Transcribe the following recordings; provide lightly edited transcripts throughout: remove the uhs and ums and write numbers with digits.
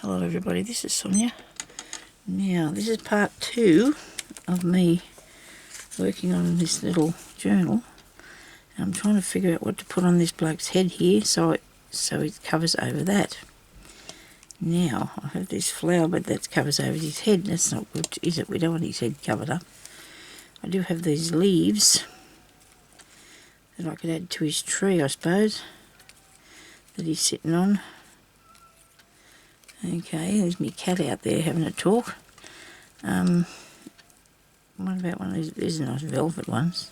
Hello everybody, this is Sonya. Now this is part 2 of me working on this little journal. I'm trying to figure out what to put on this bloke's head here so it covers over that. Now I have this flower bed that covers over his head. That's not good, is it? We don't want his head covered up. I do have these leaves that I could add to his tree, I suppose, that he's sitting on. Okay, there's my cat out there having a talk. What about one of these? These are nice velvet ones.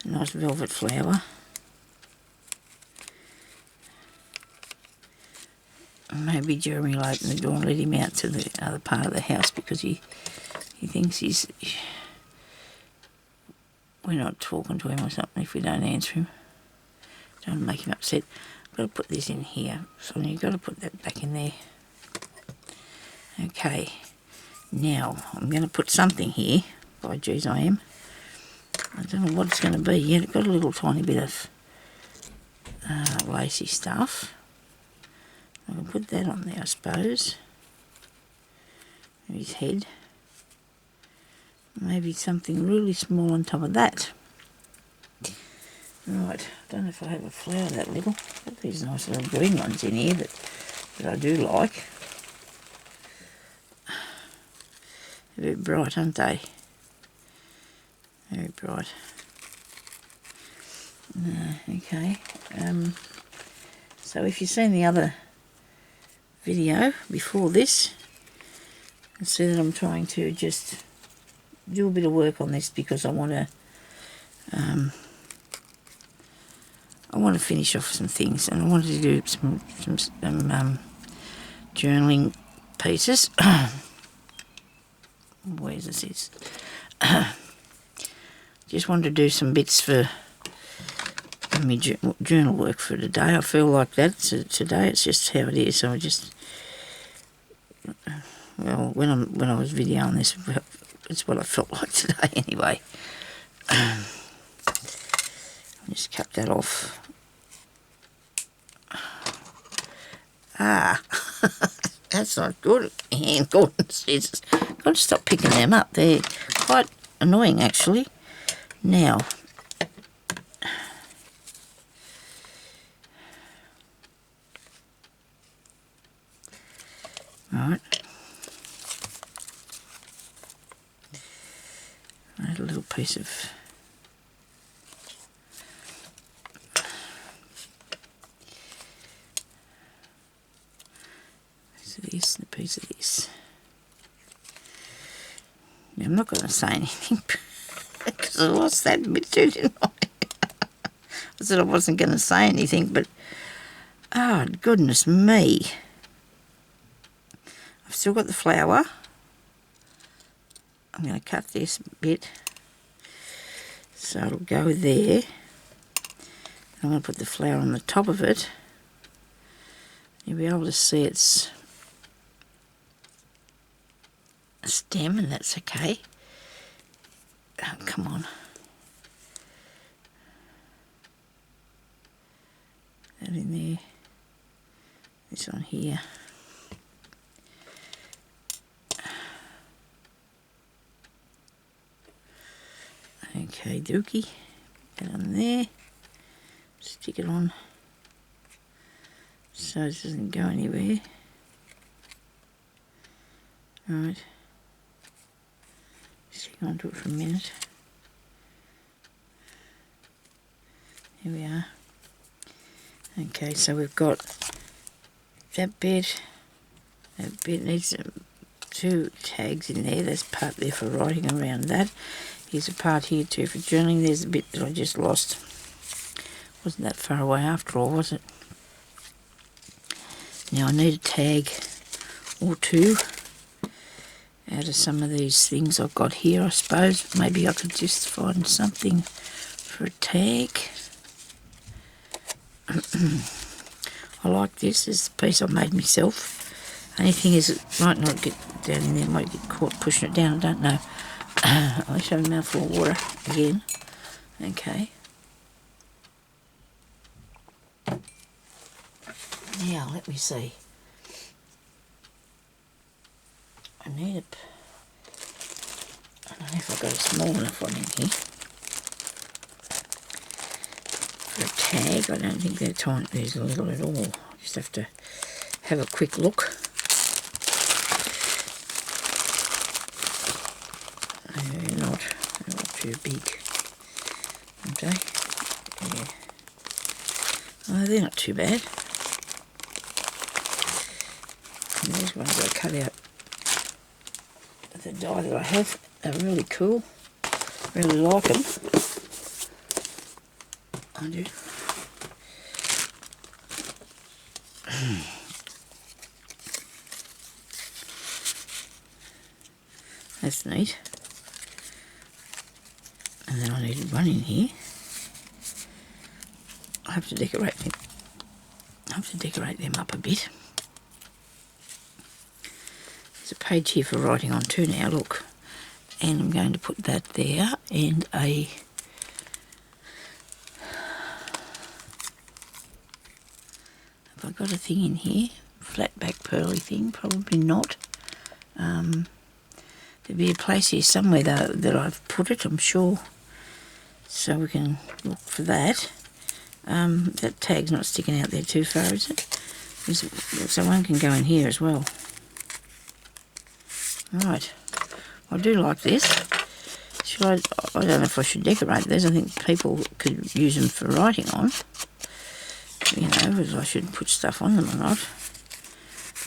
A nice velvet flower. Maybe Jeremy will open the door and let him out to the other part of the house because he thinks we're not talking to him or something if we don't answer him. Don't make him upset. I've got to put this in here. So you've got to put that back in there. Okay, now I'm going to put something here. By geez, I am. I don't know what it's going to be yet. It's got a little tiny bit of lacy stuff. I can put that on there, I suppose. His head. Maybe something really small on top of that. Right, I don't know if I have a flower that little. I've got these nice little green ones in here that I do like. They're very bright, aren't they? Very bright. Okay. So if you've seen the other video before this, you'll see that I'm trying to just do a bit of work on this because I want to finish off some things, and I wanted to do some journaling pieces. Where's this? Just wanted to do some bits for my journal work for today. I feel like that today. It's just how it is. So I just, well, when I was videoing this, it's what I felt like today anyway. Just cut that off. That's not good. Hand Gordon scissors. Got to stop picking them up. They're quite annoying, actually. Now, right. Add a little piece of this and a piece of this. Now, I'm not going to say anything because I lost that bit too, didn't I? I said I wasn't going to say anything, but oh, goodness me. I've still got the flower. I'm going to cut this bit so it'll go there. I'm going to put the flower on the top of it. You'll be able to see its stem, and that's okay. Oh, come on. That in there. This on here. Okay, dookie. Get on there. Stick it on so it doesn't go anywhere. Right. Stick onto it for a minute. Here we are. Okay, so we've got that bit. That bit needs 2 tags in there. There's part there for writing around that. Here's a part here too for journaling. There's a bit that I just lost. Wasn't that far away after all, was it? Now I need a tag or 2 out of some of these things I've got here, I suppose. Maybe I could just find something for a tag. I like this. This is the piece I made myself. Only thing is it might not get down in there, might get caught pushing it down, I don't know. I should have a mouthful of water again. Okay. Now, let me see. I need I don't know if I've got a small enough one in here for a tag. I don't think there's little at all. Just have to have a quick look. They're not too big, aren't they? Yeah. Oh, they're not too bad. And these ones I cut out the die that I have are really cool. Really like them. I do. That's neat. And then I need one in here. I have to decorate them. I have to decorate them up a bit. There's a page here for writing on too now, look. And I'm going to put that there, and a have I got a thing in here? Flat back pearly thing? Probably not. There'd be a place here somewhere though that I've put it, I'm sure. So we can look for that. That tag's not sticking out there too far, is it? So one can go in here as well. Right. I do like this. I don't know if I should decorate these. I think people could use them for writing on. You know, whether I should put stuff on them or not.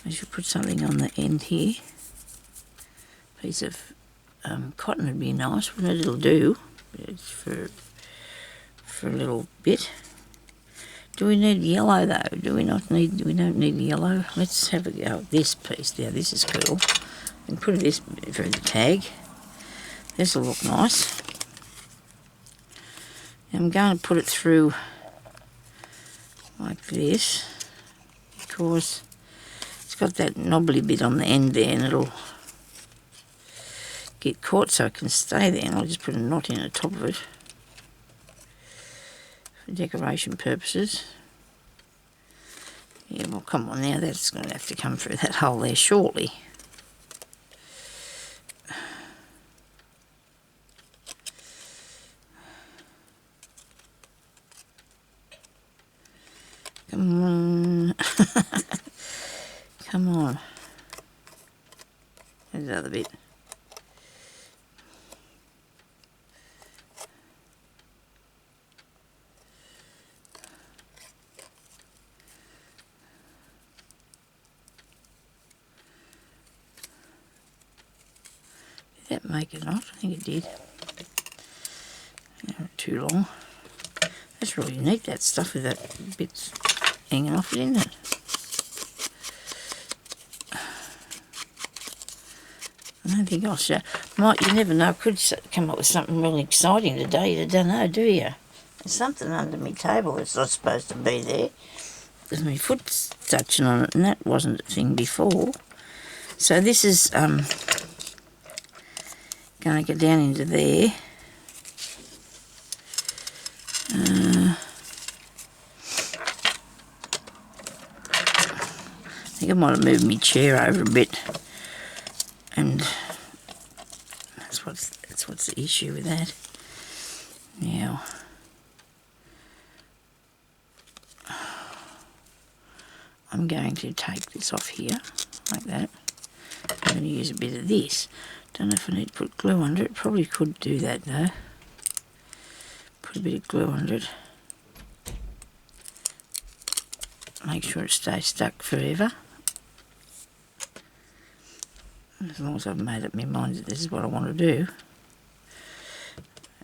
I should put something on the end here. Piece of cotton would be nice, wouldn't it? It'll do. It's for a little bit. Do we need yellow though? Do we not need? We don't need yellow. Let's have a go at this piece there. This is cool. And put this for the tag. This will look nice. I'm going to put it through like this because it's got that knobbly bit on the end there, and it'll get caught so it can stay there. And I'll just put a knot in the top of it for decoration purposes. Yeah, well, come on now, that's going to have to come through that hole there shortly. Come on. Come on. There's the other bit. Did that make it not? I think it did. Not too long. That's really neat, that stuff with that bits hanging off it, isn't it? I don't think I'll show. You never know, I could come up with something really exciting today. You don't know, do you? There's something under my table that's not supposed to be there. There's my foot's touching on it, and that wasn't a thing before. So this is going to go down into there. I think I might have moved my chair over a bit, and that's what's the issue with that. Now, I'm going to take this off here like that. I'm going to use a bit of this. Don't know if I need to put glue under it. Probably could do that though. Put a bit of glue under it. Make sure it stays stuck forever. As long as I've made up my mind that this is what I want to do.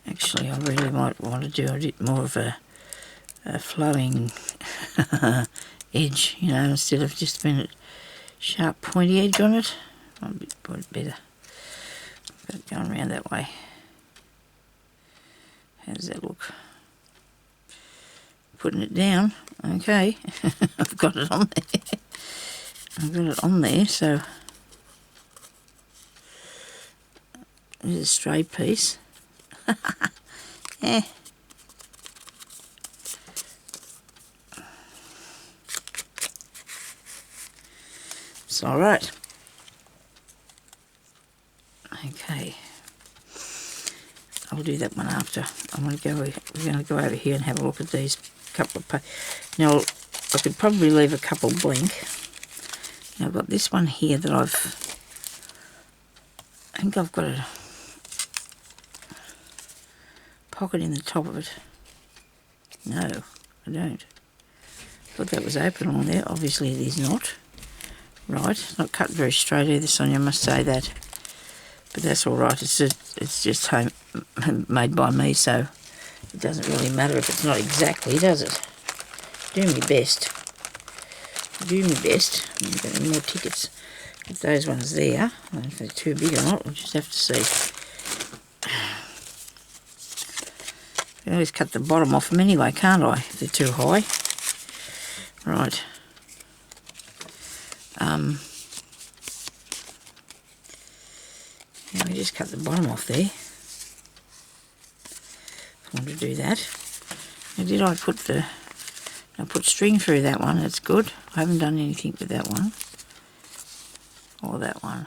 Actually, I really might want to do a bit more of a flowing edge, you know, instead of just being a sharp pointy edge on it. Might be better. Going around that way. How does that look? Putting it down. Okay. I've got it on there. I've got it on there, so there's a stray piece. Yeah. It's alright. Okay. I'll do that one after. We're going to go over here and have a look at these couple of now I could probably leave a couple blank. Now I've got this one here that I think I've got a pocket in the top of it. No, I don't. Thought that was open on there. Obviously it is not. Right, it's not cut very straight either, Sonia, I must say that. But that's all right. It's just made by me, so it doesn't really matter if it's not exactly, does it? Do me best. Do me best. I've got any more tickets. If those ones there, and if they're too big or not, we'll just have to see. I can always cut the bottom off them anyway, can't I? If they're too high. Right. Let me just cut the bottom off there. I want to do that. Now, did I put string through that one? That's good. I haven't done anything with that one. Or that one.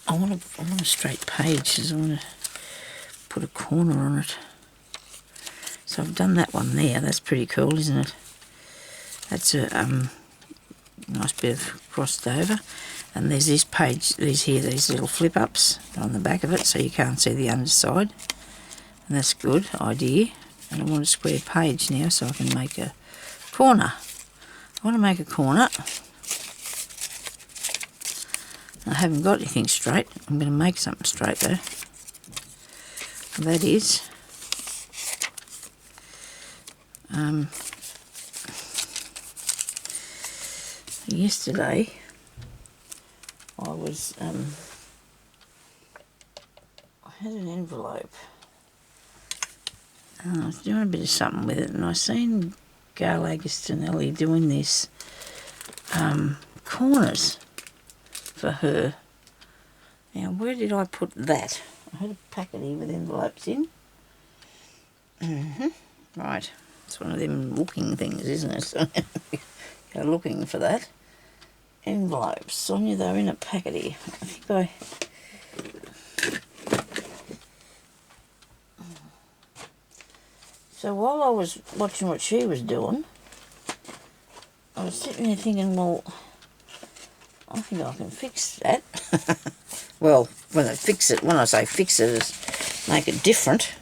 I want a straight page, so I want to put a corner on it. So I've done that one there. That's pretty cool, isn't it? That's a nice bit of crossed over. And there's this page, these little flip ups on the back of it, so you can't see the underside. And that's a good idea. And I want a square page now so I can make a corner. I want to make a corner. I haven't got anything straight. I'm going to make something straight though. And that is yesterday I was I had an envelope. I was doing a bit of something with it, and I seen Calicolacepaper doing this corners for her. Now, where did I put that? I had a packet here with envelopes in. Right, it's one of them looking things, isn't it? Go looking for that. Envelopes. Sonia, they're in a packet here. I think I... So while I was watching what she was doing, I was sitting there thinking, well, I think I can fix that. Well, when I say fix it, is make it different.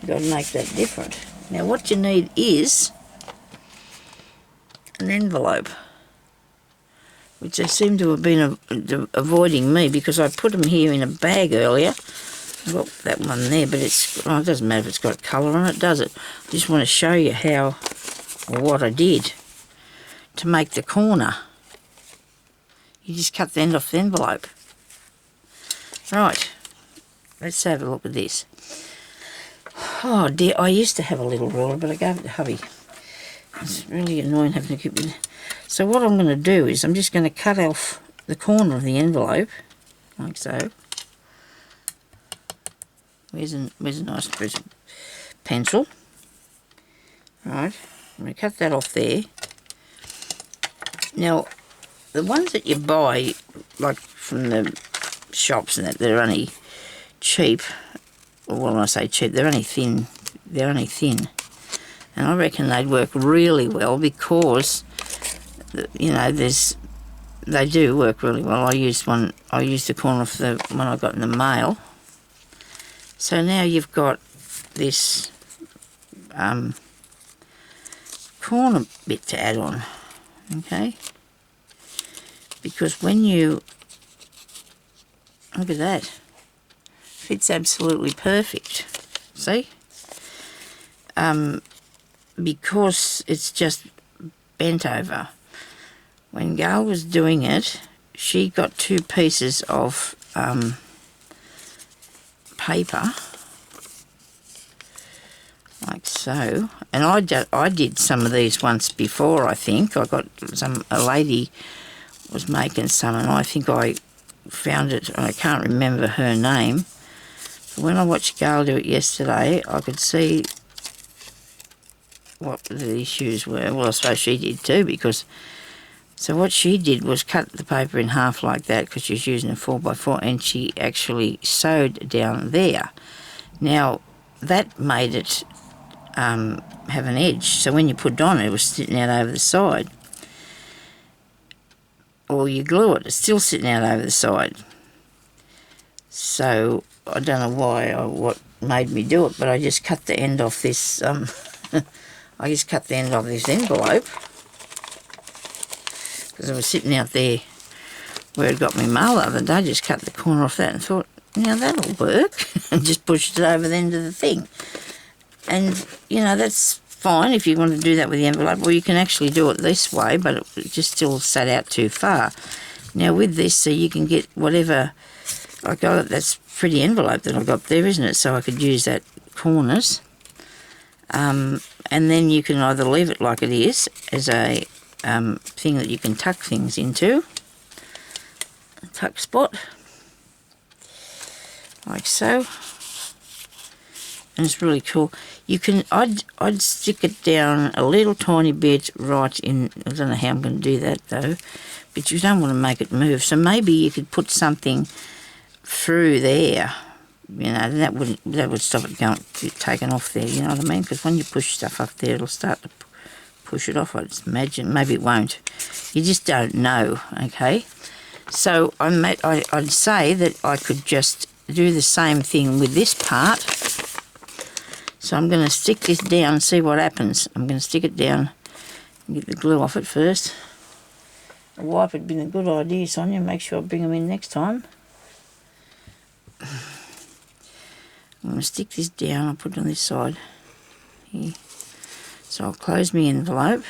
You've got to make that different. Now what you need is an envelope, which they seem to have been avoiding me because I put them here in a bag earlier. I've got that one there, but it doesn't matter if it's got colour on it, does it? I just want to show you how, or what I did to make the corner. You just cut the end off the envelope. Right, let's have a look at this. Oh dear, I used to have a little ruler, but I gave it to hubby. It's really annoying having to keep it. So what I'm going to do is I'm just going to cut off the corner of the envelope, like so. Where's a nice pencil? Right, I'm going to cut that off there. Now, the ones that you buy, like from the shops and that, they're only cheap. Well, when I say cheap, they're only thin. They're only thin. And I reckon they'd work really well because, you know, they do work really well. I used the corner of the one I got in the mail. So now you've got this corner bit to add on, okay? Because when you, look at that, fits absolutely perfect, see? Because it's just bent over. When Gail was doing it, she got 2 pieces of paper, like so, and I did some of these once before. I think I got a lady was making some, and I think I found it. I can't remember her name, but when I watched Gail do it yesterday, I could see what the issues were. Well, I suppose she did too, because So what she did was cut the paper in half like that, because she's using a 4x4, and she actually sewed down there. Now, that made it have an edge, so when you put it on, it was sitting out over the side. Or you glue it, it's still sitting out over the side. So I don't know what made me do it, but I just cut the end off this. I just cut the end of this envelope, because I was sitting out there where it got me mail the other day. I just cut the corner off that and thought, now that'll work, and just pushed it over the end of the thing. And you know, that's fine if you want to do that with the envelope, or you can actually do it this way, but it just still sat out too far. Now with this, so you can get whatever. I got it. That's pretty envelope that I got there, isn't it? So I could use that corners, and then you can either leave it like it is as a thing that you can tuck things into, a tuck spot, like so. And it's really cool. You can, I'd stick it down a little tiny bit right in. I don't know how I'm going to do that though, but you don't want to make it move. So maybe you could put something through there, you know, that would stop it going taken off there. You know what I mean? Because when you push stuff up there, it'll start to push it off. I just imagine. Maybe it won't. You just don't know. Okay. So I'd say that I could just do the same thing with this part. So I'm going to stick this down and see what happens. I'm going to stick it down and get the glue off it first. A wipe would been a good idea, Sonya. Make sure I bring them in next time. I'm going to stick this down. I'll put it on this side here. So I'll close my envelope.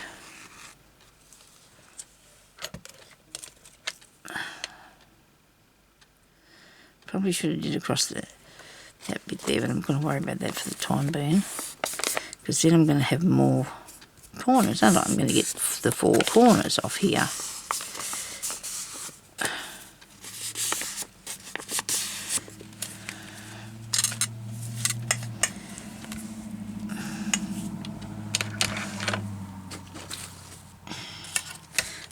Probably should have did across that bit there, but I'm going to worry about that for the time being, because then I'm going to have more corners, aren't I? I'm going to get the 4 corners off here.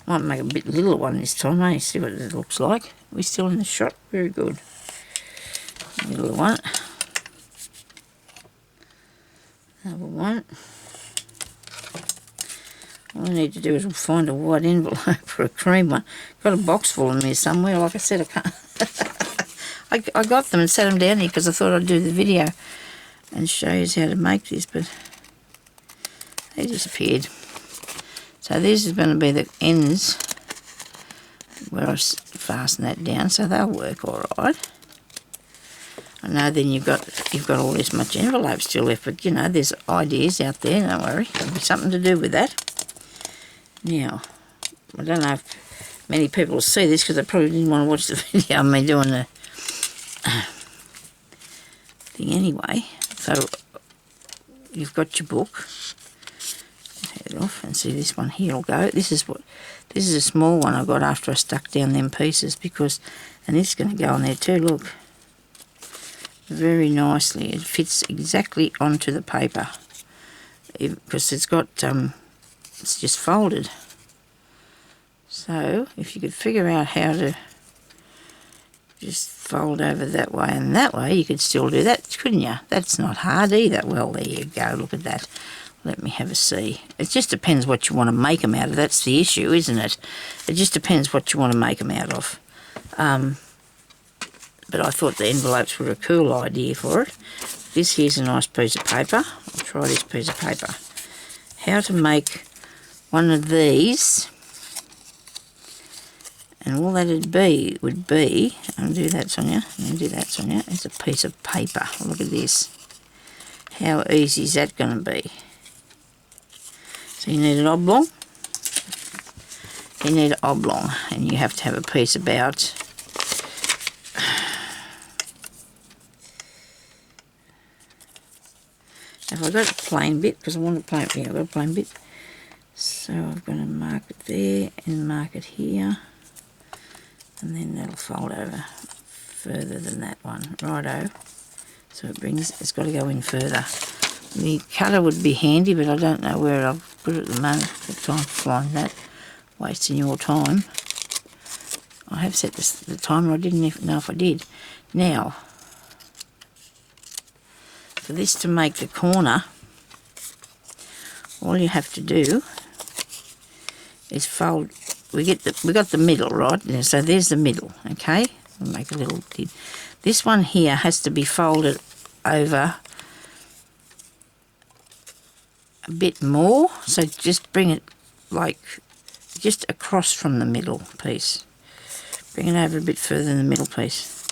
Might make a bit littler one this time, eh? See what it looks like. We're still in the shot. Very good. Little one. Another one. All I need to do is find a white envelope or a cream one. Got a box full in there somewhere. Like I said, I can't. I got them and set them down here because I thought I'd do the video and show you how to make this, but they disappeared. So this is going to be the ends where I fasten that down, so they'll work all right. I know then you've got all this much envelope still left, but you know, there's ideas out there, don't worry. There'll be something to do with that. Now, I don't know if many people will see this because they probably didn't want to watch the video of me doing the thing anyway. So, you've got your book. Head it off and see this one here will go. This is a small one I got after I stuck down them pieces, because, and it's going to go on there too, look. Very nicely. It fits exactly onto the paper, because it's got, it's just folded. So, if you could figure out how to just fold over that way and that way, you could still do that, couldn't you? That's not hard either. Well, there you go. Look at that. Let me have a see. It just depends what you want to make them out of. That's the issue, isn't it? It just depends what you want to make them out of. But I thought the envelopes were a cool idea for it. This here's a nice piece of paper. I'll try this piece of paper. How to make one of these. And all that would be, undo that, Sonya, undo that, Sonya, it's a piece of paper. Look at this. How easy is that going to be? So you need an oblong. You need an oblong, and you have to have a piece about, have I got a plain bit? Because I want a plain, yeah, I've got a plain bit. So I'm going to mark it there and mark it here. And then that'll fold over further than that one. Righto. So it's got to go in further. The cutter would be handy, but I don't know where I've put it at the moment. I've got time to find that. wasting your time. I have set the timer, I didn't even know if I did. Now, for this to make the corner, all you have to do is fold. We got the middle, right? So there's the middle, okay? We'll make a little did. This one here has to be folded over a bit more, so just bring it like just across from the middle piece. Bring it over a bit further than the middle piece.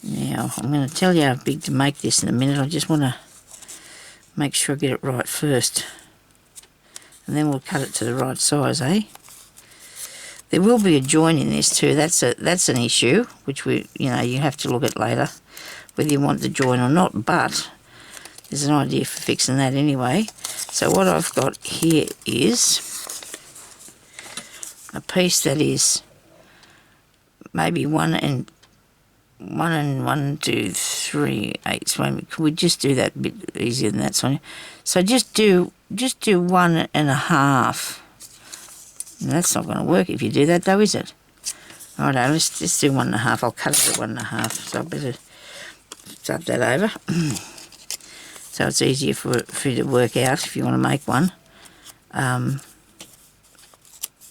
Now, I'm going to tell you how big to make this in a minute. I just want to make sure I get it right first. And then we'll cut it to the right size, eh? There will be a join in this too. That's an issue, which you have to look at later, whether you want the join or not, but there's an idea for fixing that anyway. So what I've got here is a piece that is maybe 1 and 1, 2, 3 eighths. Could we just do that a bit easier than that, Sonia? So just do 1.5. That's not going to work if you do that, though, is it? Righto, let's just do 1.5. I'll cut it at 1.5, so I better start that over. So it's easier for you to work out if you want to make one.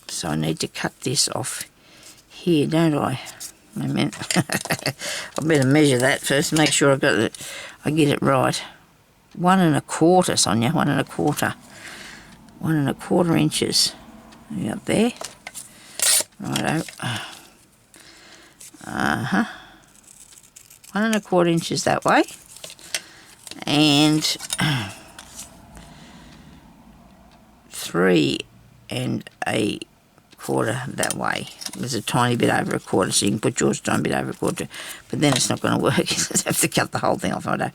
So I need to cut this off here, don't I? I mean, I better measure that first, make sure I get it right. 1.25, Sonia, 1.25. 1.25 inches. You up there? Righto. 1.25 inches that way. And 3 1/4 that way. There's a tiny bit over a quarter, so you can put yours a tiny bit over a quarter, but then it's not going to work. You have to cut the whole thing off. We'll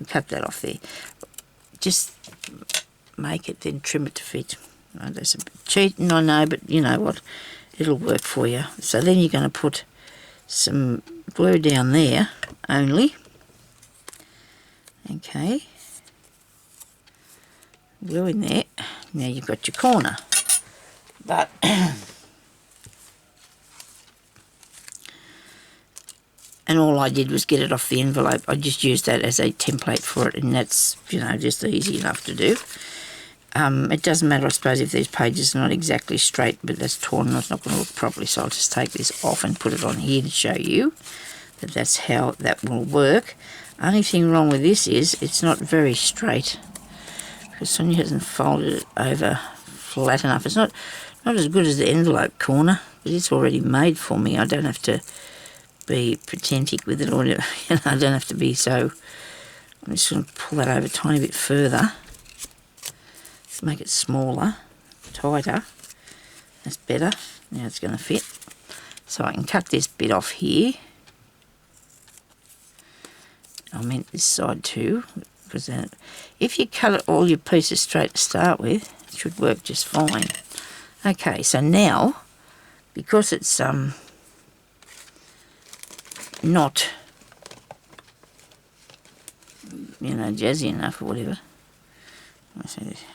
cut that off there. Just make it, then trim it to fit. Right, that's a bit cheating, I know, but you know what? It'll work for you. So then you're going to put some glue down there only. Okay. Glue in there. Now you've got your corner. But and all I did was get it off the envelope. I just used that as a template for it, and that's, just easy enough to do. It doesn't matter, I suppose, if these pages are not exactly straight, but that's torn and it's not going to look properly, so I'll just take this off and put it on here to show you that that's how that will work. Only thing wrong with this is it's not very straight, because Sonia hasn't folded it over flat enough. It's not as good as the envelope corner, but it's already made for me. I don't have to be pedantic with it, or I don't have to be so. I'm just going to pull that over a tiny bit further. Make it smaller, tighter. That's better. Now it's going to fit. So I can cut this bit off here. I meant this side too, because then if you cut all your pieces straight to start with, it should work just fine. Okay, so now, because it's not jazzy enough or whatever, I say this,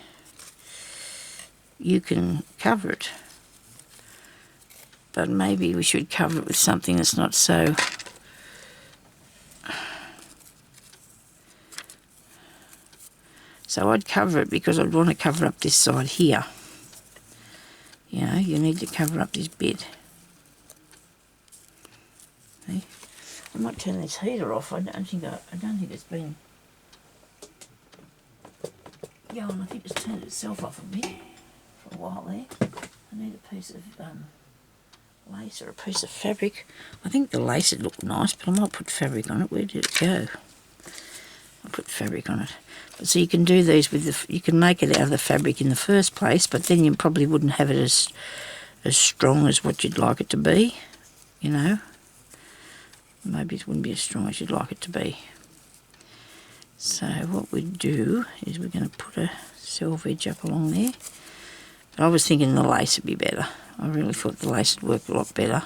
you can cover it, but maybe we should cover it with something that's not so. So I'd cover it because I'd want to cover up this side here. You need to cover up this bit. See? I might turn this heater off. I don't think it's been going. I think it's turned itself off a bit for a while there. I need a piece of lace or a piece of fabric. I think the lace would look nice, but I might put fabric on it. Where did it go? I'll put fabric on it. So you can do these with you can make it out of the fabric in the first place, but then you probably wouldn't have it as strong as what you'd like it to be, Maybe it wouldn't be as strong as you'd like it to be. So what we do is we're going to put a self edge up along there. But I was thinking the lace would be better. I really thought the lace would work a lot better.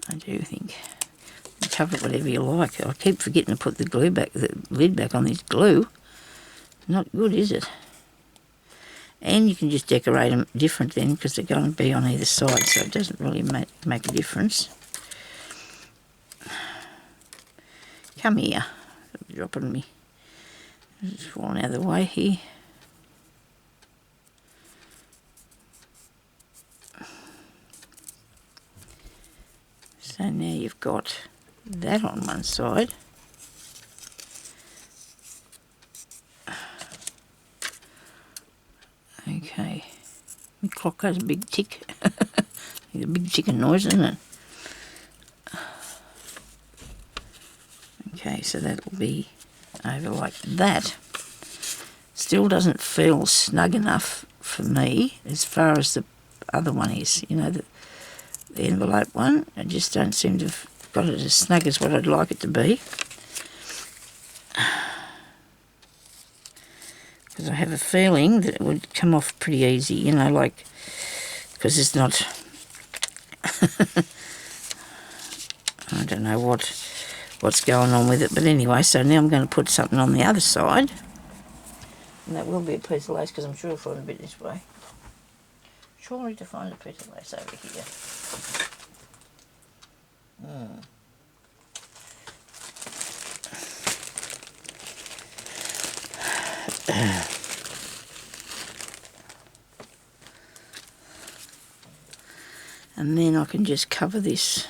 I do think. Cover it whatever you like. I keep forgetting to put the lid back on this glue. Not good, is it? And you can just decorate them different then because they're going to be on either side, so it doesn't really make a difference. Come here. Drop it on me. It's falling out of the way here. So now you've got that on one side. Okay. My clock goes a big tick. It's a big ticking noise, isn't it? Okay, so that'll be over like that. Still doesn't feel snug enough for me as far as the other one is. You know, the envelope one. I just don't seem to have got it as snug as what I'd like it to be. Because I have a feeling that it would come off pretty easy, you know, like, because it's not, I don't know what's going on with it, but anyway, so now I'm going to put something on the other side, and that will be a piece of lace, because I'm sure I'll find a bit this way. Surely to find a piece of lace over here. And then I can just cover this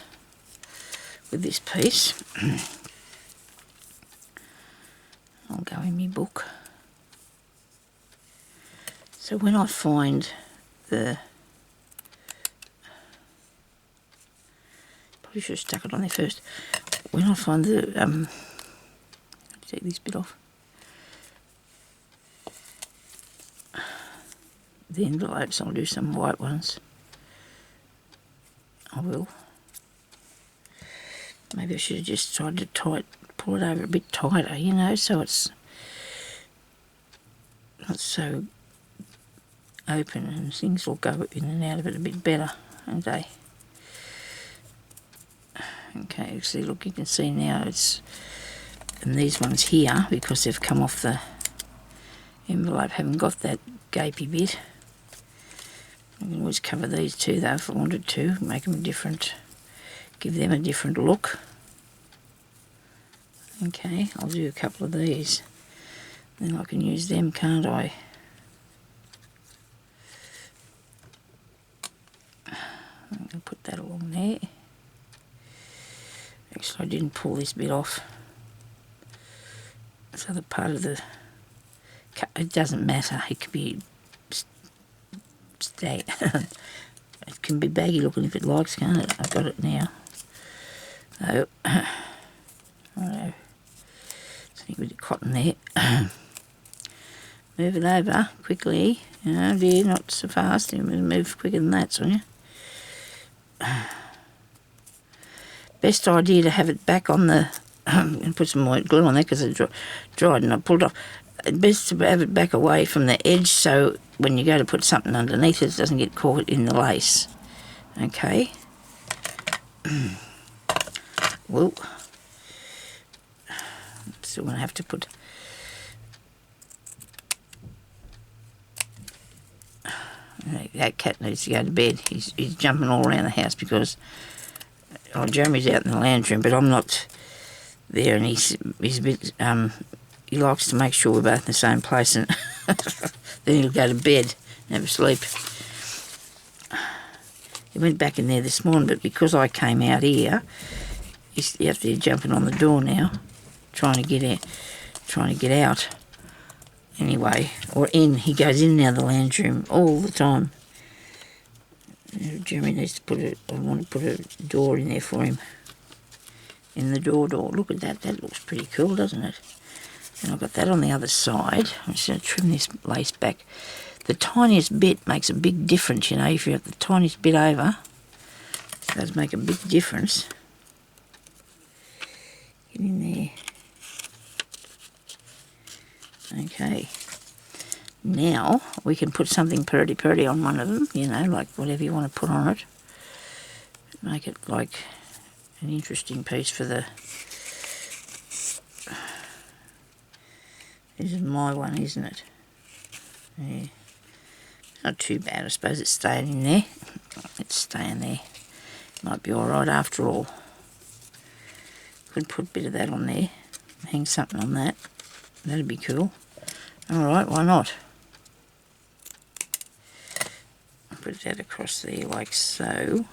with this piece. I'll go in my book. So when I find the, probably should have stuck it on there first. When I find the, take this bit off. The envelopes, I'll do some white ones. I will. Maybe I should have just tried to pull it over a bit tighter, you know, so it's not so open and things will go in and out of it a bit better, won't they? Okay, see, look, you can see now it's, and these ones here, because they've come off the envelope, haven't got that gapey bit. I can always cover these too though if I wanted to, make them different, give them a different look. Okay, I'll do a couple of these, then I can use them, can't I? I'm going to put that along there. Actually, I didn't pull this bit off. So the part of the, it doesn't matter, it could be it can be baggy looking if it likes, can't it? I've got it now. So, righto. See a bit of cotton there. Move it over quickly. Oh dear, not so fast. You move quicker than that, Sonya. Best idea to have it back on the, and put some white glue on there because it dried and I pulled it off. Best to have it back away from the edge so when you go to put something underneath it, it doesn't get caught in the lace. Okay. Well, still going to have to put, that cat needs to go to bed. He's jumping all around the house because, oh, Jeremy's out in the lounge room, but I'm not there, and he's a bit, he likes to make sure we're both in the same place, and then he'll go to bed and have a sleep. He went back in there this morning, but because I came out here, he's out there jumping on the door now, trying to get out. Anyway, or in. He goes in and out of the lounge room all the time. Jeremy needs to I want to put a door in there for him. In the door. Look at that. That looks pretty cool, doesn't it? And I've got that on the other side. I'm just going to trim this lace back. The tiniest bit makes a big difference, you know. If you have the tiniest bit over, it does make a big difference. Get in there. Okay. Now we can put something pretty on one of them, you know, like whatever you want to put on it. Make it like an interesting piece for the... This is my one, isn't it? Yeah. Not too bad, I suppose it's staying in there. It's staying there. Might be alright after all. Could put a bit of that on there. Hang something on that. That'd be cool. Alright, why not? Put that across there like so.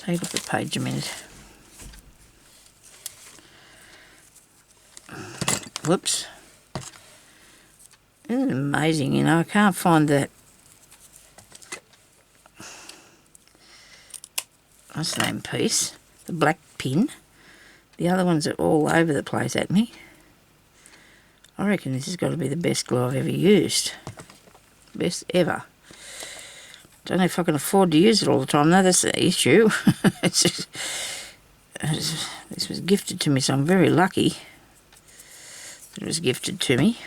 Take off the page a minute. Whoops. Isn't it amazing, you know, I can't find that, what's the name piece, the black pin. The other ones are all over the place at me. I reckon this has got to be the best glue I've ever used. Best ever. Don't know if I can afford to use it all the time, though, that's the issue. It's just, this was gifted to me, so I'm very lucky that it was gifted to me.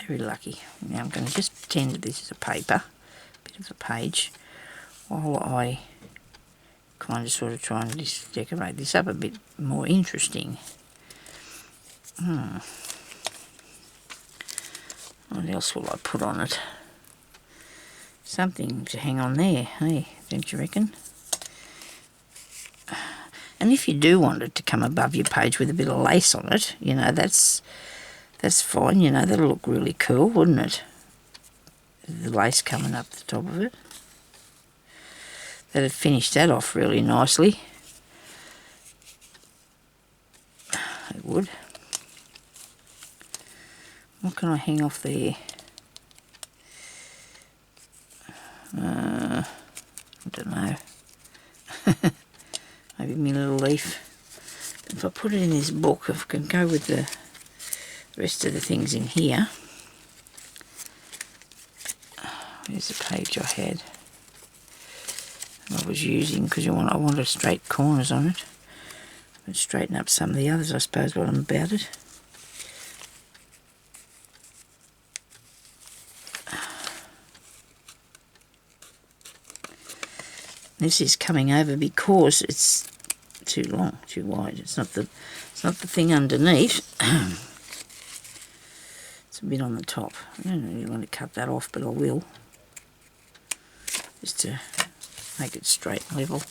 Very lucky. Now I'm going to just pretend that this is a paper, a bit of a page, while I kind of sort of try and just decorate this up a bit more interesting. What else will I put on it? Something to hang on there, hey, don't you reckon? And if you do want it to come above your page with a bit of lace on it, you know, that's fine, you know, that'll look really cool, wouldn't it? The lace coming up the top of it. That'd finish that off really nicely. It would. What can I hang off there? I don't know. Maybe my little leaf. If I put it in this book, I can go with the rest of the things in here. There's the page I had. I was using because I wanted straight corners on it. I'll straighten up some of the others, I suppose, while I'm about it. This is coming over because it's too long, too wide. It's not the thing underneath. It's a bit on the top. I don't really want to cut that off, but I will. Just to make it straight and level.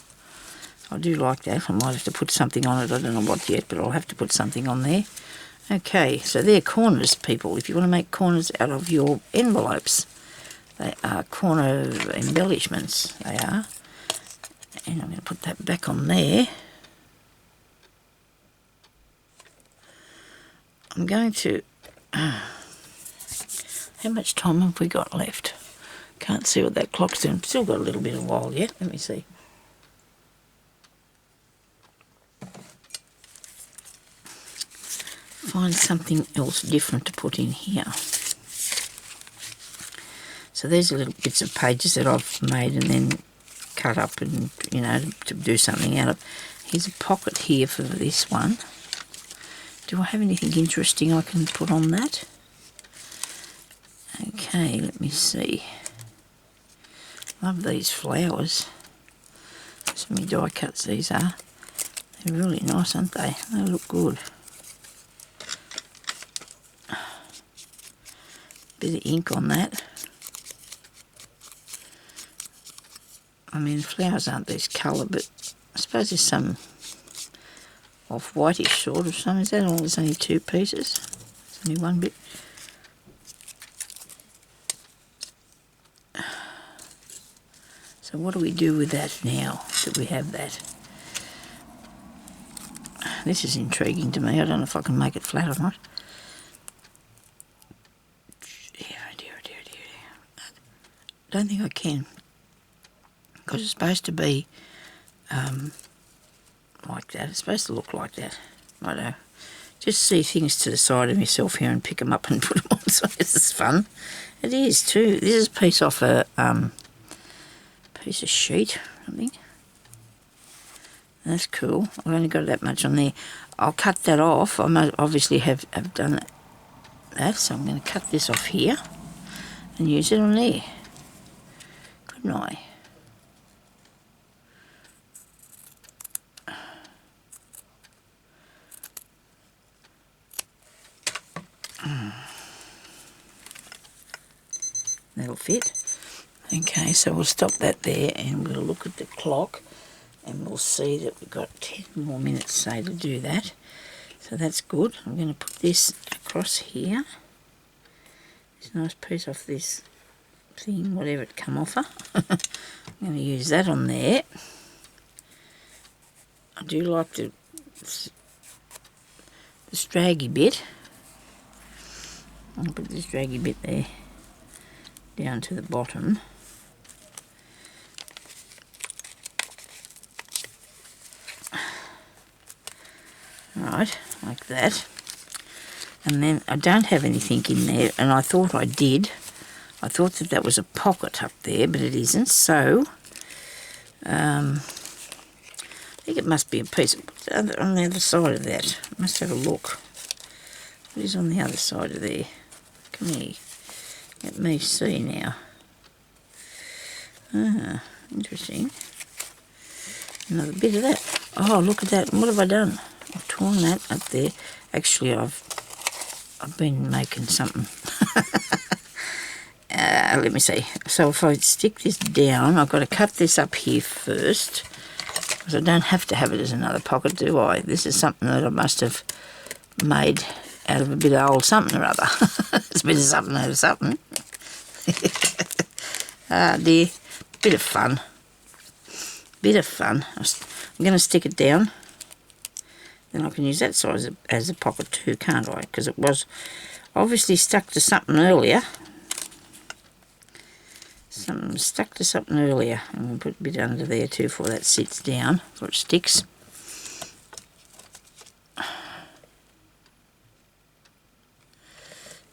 I do like that. I might have to put something on it. I don't know what yet, but I'll have to put something on there. Okay, so they're corners, people. If you want to make corners out of your envelopes, they are corner embellishments. They are. And I'm going to put that back on there. I'm going to... how much time have we got left? Can't see what that clock's doing. Still got a little bit of while yet. Let me see. Find something else different to put in here. So there's little bits of pages that I've made and then cut up and, you know, to do something out of. Here's a pocket here for this one. Do I have anything interesting I can put on that? Okay, let me see. Love these flowers. So many die cuts these are. They're really nice, aren't they? They look good. Bit of ink on that. I mean, flowers aren't this colour, but I suppose there's some off-whitish sort of some. Is that all? There's only two pieces. There's only one bit. So what do we do with that now that we have that? This is intriguing to me. I don't know if I can make it flat or not. I don't think I can. Because it's supposed to be like that. It's supposed to look like that. I don't know. Just see things to the side of myself here and pick them up and put them on. So this is fun. It is too. This is a piece off a piece of sheet, I think. That's cool. I've only got that much on there. I'll cut that off. I obviously have done that, so I'm going to cut this off here and use it on there. Couldn't I? That'll fit. Okay, so we'll stop that there and we'll look at the clock and we'll see that we've got 10 more minutes, say, to do that. So that's good. I'm going to put this across here. This nice piece off this thing, whatever it come off of. I'm going to use that on there. I do like the straggy bit. I'll put this draggy bit there down to the bottom. Right, like that. And then I don't have anything in there, and I thought I did. I thought that was a pocket up there, but it isn't. So I think it must be a piece on the other side of that. I must have a look. What is on the other side of there? Come here. Let me see now. Ah, interesting. Another bit of that. Oh, look at that. What have I done? I've torn that up there. Actually, I've been making something. Let me see. So if I stick this down, I've got to cut this up here first, because I don't have to have it as another pocket, do I? This is something that I must have made out of a bit of old something or other. It's a bit of something out of something. Ah dear, bit of fun. Bit of fun. I'm going to stick it down. Then I can use that size as a pocket too, can't I? Because it was obviously stuck to something earlier. Something stuck to something earlier. I'm going to put a bit under there too before that sits down, before it sticks.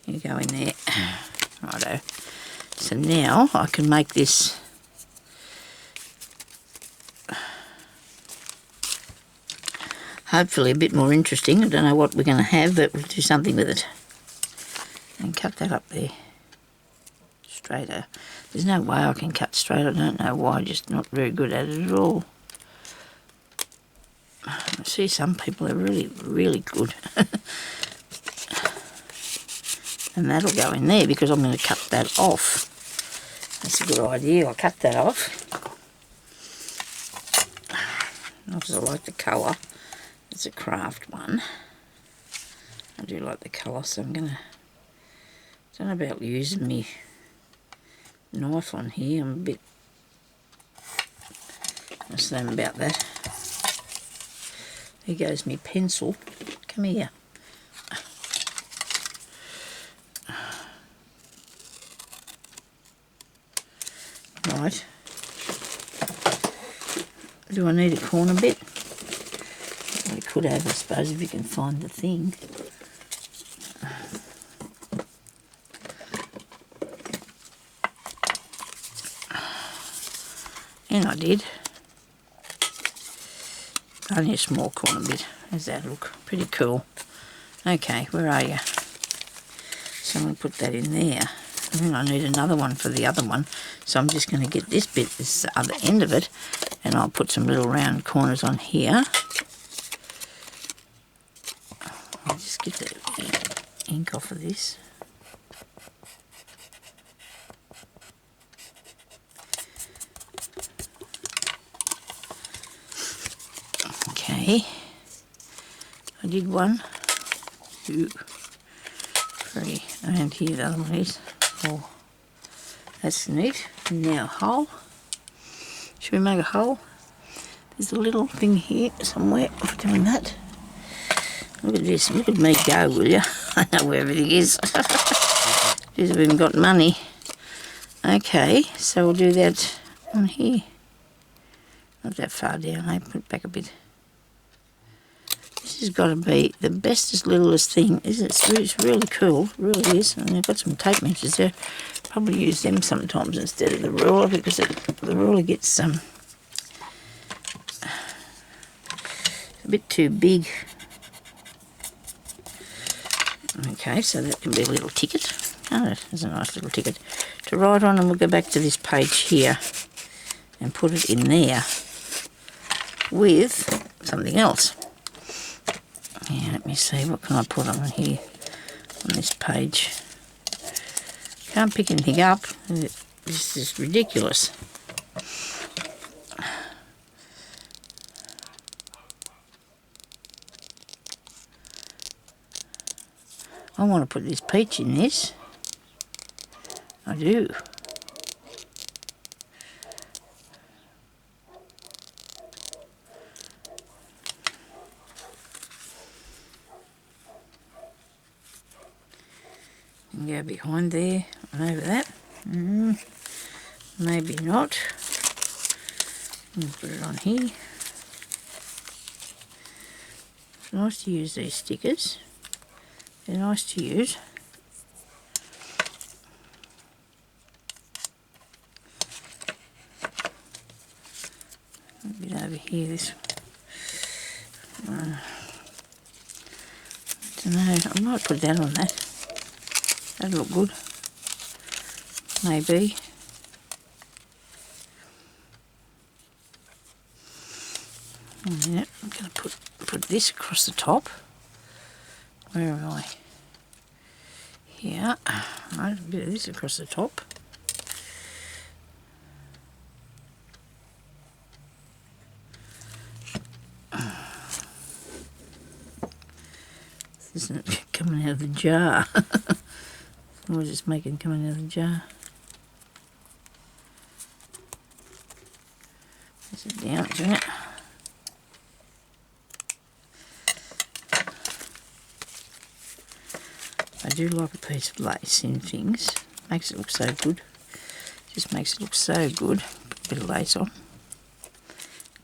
You go in there. Righto. So now I can make this hopefully a bit more interesting. I don't know what we're going to have, but we'll do something with it. And cut that up there. Straighter. There's no way I can cut straight. I don't know why. Just not very good at it at all. I see some people are really, really good. And that'll go in there because I'm going to cut that off. That's a good idea. I'll cut that off. Because I like the colour. It's a craft one. I do like the colour, so I'm going to... I don't know about using me knife on here. I'm a bit slim about that. There goes my pencil. Come here. Right. Do I need a corner bit? I could have, I suppose, if you can find the thing. And I did. Only a small corner bit. How's that look? Pretty cool. Okay, where are you? So I'm going to put that in there. And then I need another one for the other one. So I'm just going to get this bit, this other end of it, and I'll put some little round corners on here. I'll just get the ink off of this. Okay, I did 1, 2, 3, and here the other one is. Oh, that's neat. Now hole. Should we make a hole? There's a little thing here somewhere for doing that. Look at this. Look at me go, will you? I know where everything is. Jeez, I've even got money. Okay, so we'll do that on here. Not that far down. I put it back a bit. This has got to be the bestest, littlest thing. It's really cool. It really is. And I've got some tape measures there. Probably use them sometimes instead of the ruler because the ruler gets a bit too big. Okay, so that can be a little ticket. Oh, there's a nice little ticket to write on, and we'll go back to this page here and put it in there with something else. Yeah, let me see, what can I put on here on this page? Can't pick anything up. This is ridiculous. I want to put this peach in this. I do. And go behind there and over that. Maybe not. Put it on here. It's nice to use these stickers. They're nice to use. A bit over here, this. I don't know. I might put that on that. That'll look good. Maybe. A minute. I'm going to put this across the top. Where am I? Here. Right, a bit of this across the top. This isn't coming out of the jar. I was just making it coming out of the jar. This is down, isn't it? I do like a piece of lace in things. Makes it look so good. Just makes it look so good. Put a bit of lace on.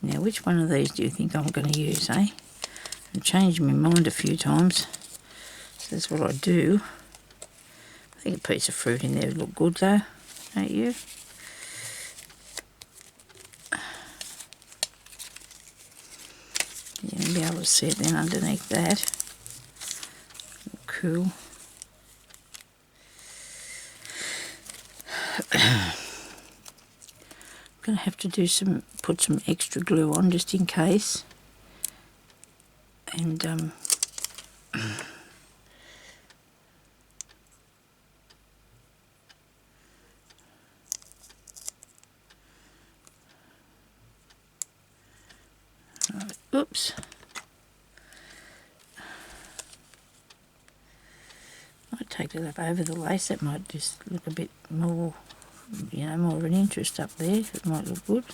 Now, which one of these do you think I'm going to use, eh? I've changed my mind a few times. So that's what I do. I think a piece of fruit in there would look good though, don't you? You'll be able to see it then underneath that. Cool. I'm going to have to put some extra glue on just in case. And right, oops. Might take it up over the lace. That might just look a bit more, you know, more of an interest up there. It might look good.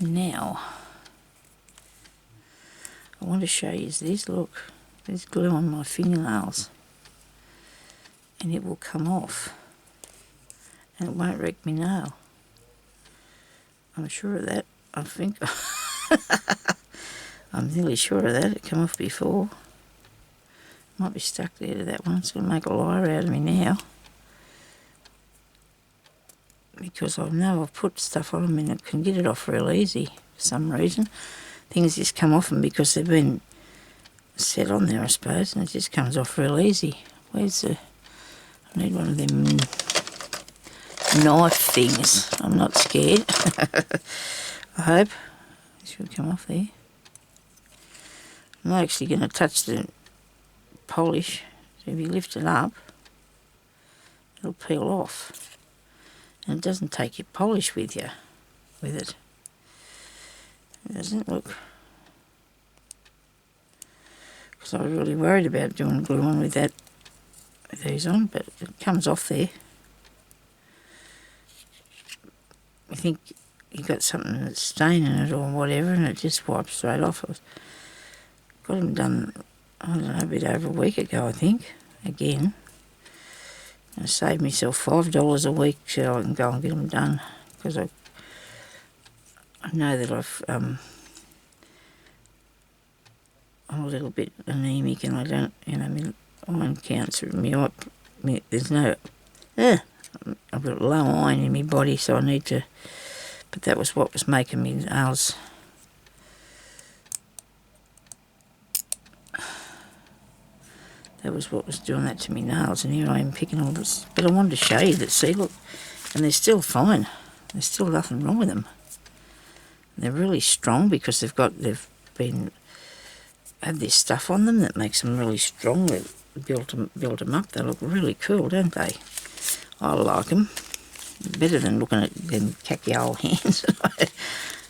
Now, I want to show you this. Look, there's glue on my fingernails, and it will come off, and it won't wreck me nail. I'm sure of that. I think I'm nearly sure of that. It came off before. Might be stuck there to that one. It's going to make a liar out of me now, because I know I've put stuff on them and it can get it off real easy for some reason. Things just come off them because they've been set on there, I suppose, and it just comes off real easy. Where's the... I need one of them knife things. I'm not scared. I hope. It should come off there. I'm not actually going to touch the polish, so if you lift it up, it'll peel off. And it doesn't take your polish with you, with it. It doesn't look... Because I was really worried about doing glue on with that, with these on, but it comes off there. You think you got something that's staining it or whatever, and it just wipes straight off. I got them done, I don't know, a bit over a week ago, I think. Again, I saved myself $5 a week so I can go and get them done, because I know that I'm a little bit anemic, and I don't, you know, my iron counts are there's no, I've got low iron in my body, so I need to, but that was what was making me nails. That was what was doing that to me nails, and here I am picking all this. But I wanted to show you that, see, look, and they're still fine. There's still nothing wrong with them. They're really strong because they've had this stuff on them that makes them really strong. build them up. They look really cool, don't they? I like them. Better than looking at them khaki old hands.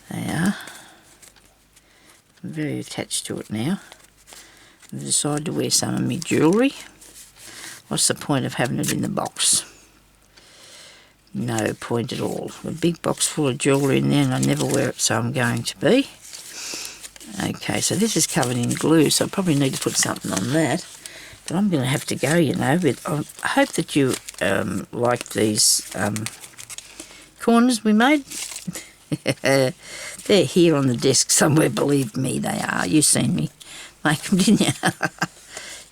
They are. I'm very attached to it now. I've decided to wear some of my jewellery. What's the point of having it in the box? No point at all. A big box full of jewellery in there and I never wear it, so I'm going to be. Okay, so this is covered in glue, so I probably need to put something on that. But I'm going to have to go, you know. But I hope that you like these corners we made. They're here on the desk somewhere, believe me, they are. You've seen me make them, didn't you?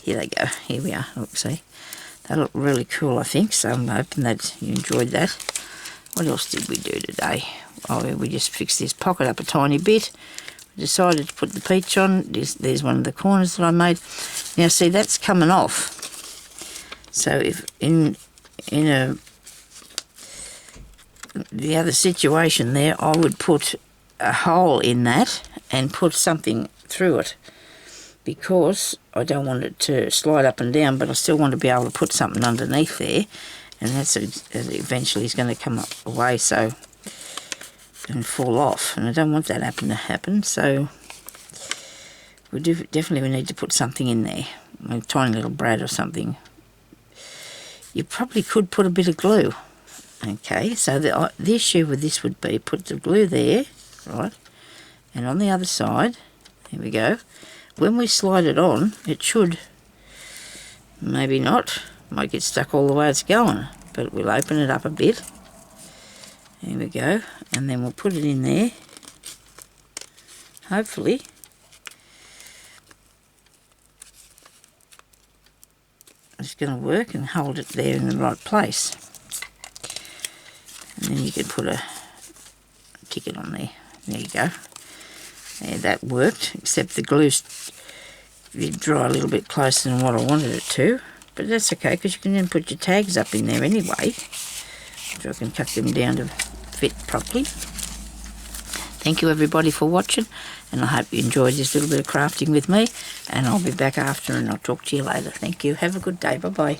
Here they go. Here we are. Look, see? They look really cool, I think, so I'm hoping that you enjoyed that. What else did we do today? Oh, we just fixed this pocket up a tiny bit. We decided to put the peach on. There's one of the corners that I made. Now, see, that's coming off. So if in the other situation there, I would put a hole in that and put something through it, because I don't want it to slide up and down, but I still want to be able to put something underneath there, and that's eventually is going to come up away and fall off, and I don't want that to happen. So we definitely need to put something in there, a tiny little brad or something. You probably could put a bit of glue. Okay, so the issue with this would be put the glue there, right, and on the other side, there we go. When we slide it on, it should, maybe not, might get stuck all the way it's going, but we'll open it up a bit. There we go, and then we'll put it in there, hopefully. It's going to work and hold it there in the right place. And then you can put a ticket on there. There you go. Yeah, that worked, except the glue did dry a little bit closer than what I wanted it to. But that's okay, because you can then put your tags up in there anyway. So I can cut them down to fit properly. Thank you everybody for watching, and I hope you enjoyed this little bit of crafting with me. And I'll be back after and I'll talk to you later. Thank you. Have a good day. Bye-bye.